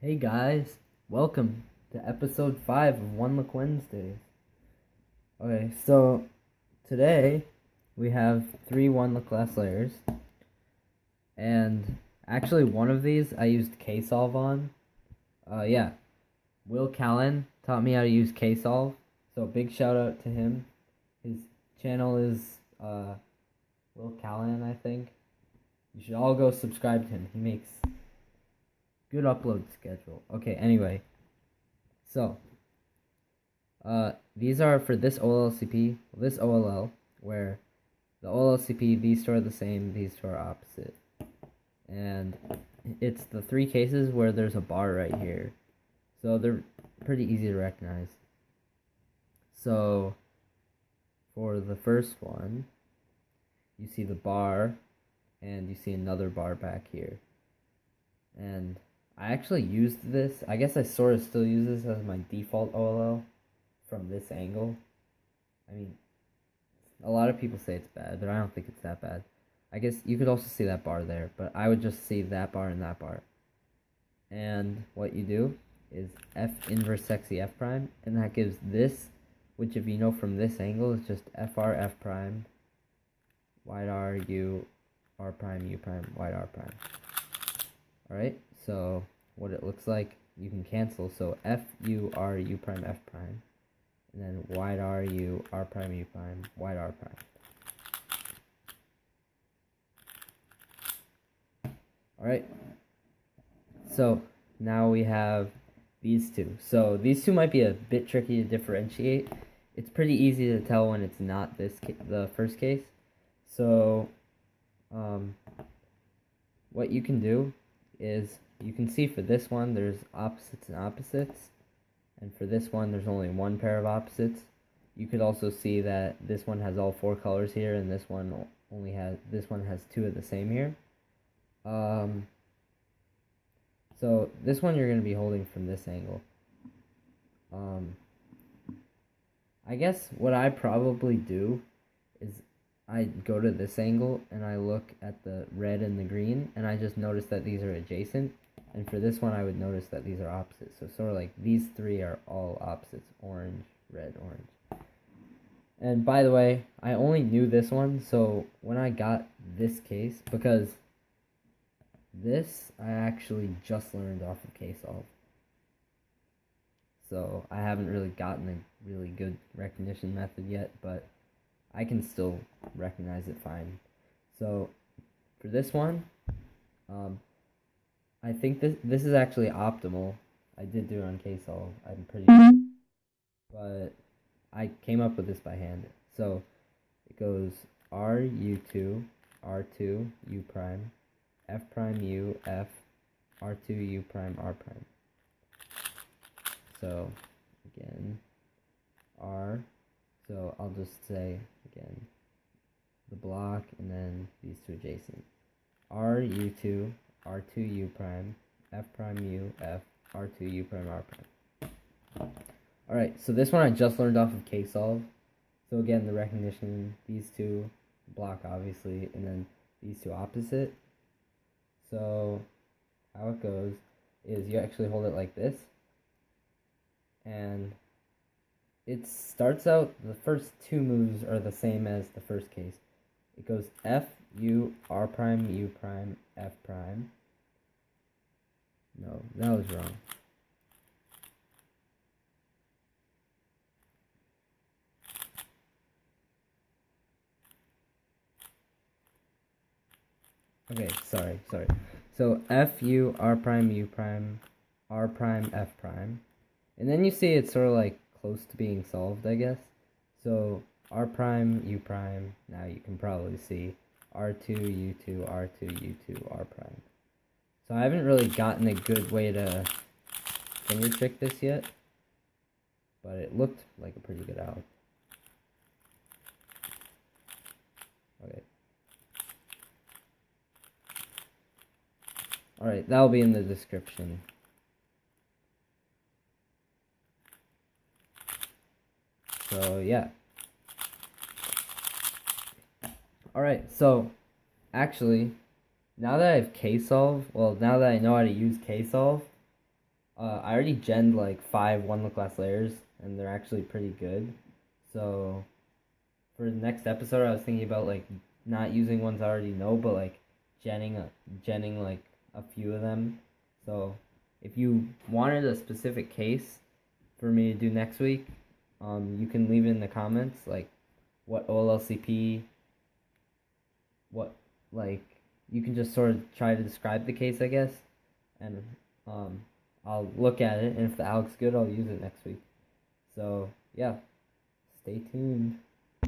Hey guys, welcome to episode 5 of One Look Wednesdays. Okay, so today we have 3 One Look Glass layers, and actually one of these I used ksolve on. Yeah, Will Callan taught me how to use ksolve, so big shout out to him. His channel is Will Callan, I think. You should all go subscribe to him. He makes good upload schedule. Okay, anyway. So, these are for this OLCP, this OLL, where the OLCP, these two are the same, these two are opposite. And it's the 3 cases where there's a bar right here. So they're pretty easy to recognize. So, for the first one, you see the bar, and you see another bar back here. And I actually used this, I guess I sort of still use this as my default OLL from this angle. I mean, a lot of people say it's bad, but I don't think it's that bad. I guess you could also see that bar there, but I would just see that bar and that bar. And what you do is F inverse sexy F prime, and that gives this, which if you know from this angle is just FR F prime, wide R U R prime U prime wide R prime. Alright, so what it looks like, you can cancel, so F U R U prime F prime, and then wide R U R prime U prime wide R prime. Alright, so now we have these two. So these two might be a bit tricky to differentiate. It's pretty easy to tell when it's not the first case. So what you can do is you can see for this one there's opposites and opposites, and for this one there's only one pair of opposites. You could also see that this one has all 4 colors here, and this one has 2 of the same here. So this one you're going to be holding from this angle. I guess what I probably do is I go to this angle and I look at the red and the green, and I just notice that these are adjacent. And for this one I would notice that these are opposites. So sort of like these 3 are all opposites: orange, red, orange. And by the way, I only knew this one, so when I got this case, because this I actually just learned off of ksolve, so I haven't really gotten a really good recognition method yet, but I can still recognize it fine. So for this one, I think this is actually optimal. I did do it on ksolve, I'm pretty sure, but I came up with this by hand. So it goes R U2 R2 U prime F prime U F R2 U prime R prime. So again, R, so I'll just say again the block and then these 2 adjacent. R U2 R2 U prime F prime U F R2 U prime R prime. Alright, so this one I just learned off of ksolve. So again, the recognition, these 2 block obviously, and then these 2 opposite. So how it goes is you actually hold it like this, and it starts out, the first 2 moves are the same as the first case. It goes F, U, R prime, U prime, F prime. No, that was wrong. Okay, sorry. So F, U, R prime, U prime, R prime, F prime. And then you see it's sort of like close to being solved, I guess. So R prime, U prime, now you can probably see R2, U2, R2, U2, R prime. So I haven't really gotten a good way to finger trick this yet, but it looked like a pretty good out. Okay. Alright, that'll be in the description. So yeah. Alright, so actually, now that I have ksolve, well, now that I know how to use ksolve, I already genned like 5 one class layers, and they're actually pretty good. So for the next episode, I was thinking about like not using ones I already know, but like genning like a few of them. So if you wanted a specific case for me to do next week, you can leave it in the comments, like what OLCP, what like you can just sort of try to describe the case, I guess, and um, I'll look at it, and if that looks good, I'll use it next week. So yeah, stay tuned.